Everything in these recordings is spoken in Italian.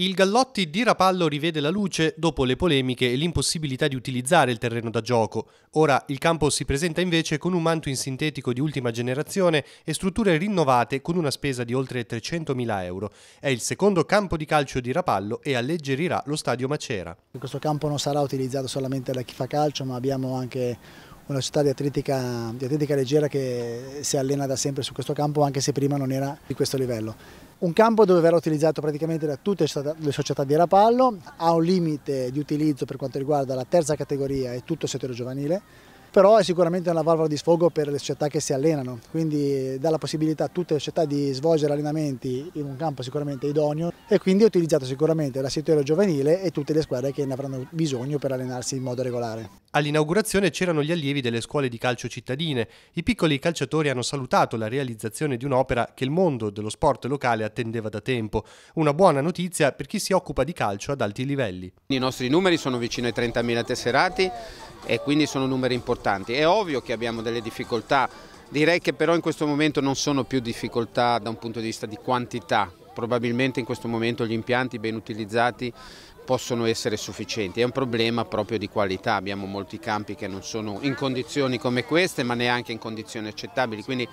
Il Gallotti di Rapallo rivede la luce dopo le polemiche e l'impossibilità di utilizzare il terreno da gioco. Ora il campo si presenta invece con un manto in sintetico di ultima generazione e strutture rinnovate con una spesa di oltre 300.000 euro. È il secondo campo di calcio di Rapallo e alleggerirà lo stadio Macera. Questo campo non sarà utilizzato solamente da chi fa calcio, ma abbiamo anche una società di atletica leggera che si allena da sempre su questo campo, anche se prima non era di questo livello. Un campo dove verrà utilizzato praticamente da tutte le società di Rapallo, ha un limite di utilizzo per quanto riguarda la terza categoria e tutto il settore giovanile, però è sicuramente una valvola di sfogo per le società che si allenano, quindi dà la possibilità a tutte le società di svolgere allenamenti in un campo sicuramente idoneo e quindi è utilizzato sicuramente dal settore giovanile e tutte le squadre che ne avranno bisogno per allenarsi in modo regolare. All'inaugurazione c'erano gli allievi delle scuole di calcio cittadine. I piccoli calciatori hanno salutato la realizzazione di un'opera che il mondo dello sport locale attendeva da tempo. Una buona notizia per chi si occupa di calcio ad alti livelli. I nostri numeri sono vicino ai 30.000 tesserati e quindi sono numeri importanti. È ovvio che abbiamo delle difficoltà, direi che però in questo momento non sono più difficoltà da un punto di vista di quantità. Probabilmente in questo momento gli impianti ben utilizzati possono essere sufficienti, è un problema proprio di qualità, abbiamo molti campi che non sono in condizioni come queste ma neanche in condizioni accettabili, quindi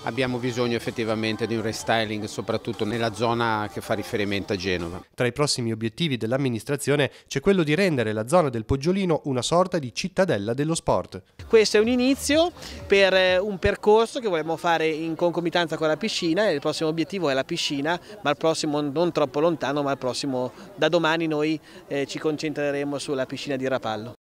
abbiamo bisogno effettivamente di un restyling soprattutto nella zona che fa riferimento a Genova. Tra i prossimi obiettivi dell'amministrazione c'è quello di rendere la zona del Poggiolino una sorta di cittadella dello sport. Questo è un inizio per un percorso che vogliamo fare in concomitanza con la piscina e il prossimo obiettivo è la piscina, ma il prossimo non troppo lontano, ma il prossimo da domani noi ci concentreremo sulla piscina di Rapallo.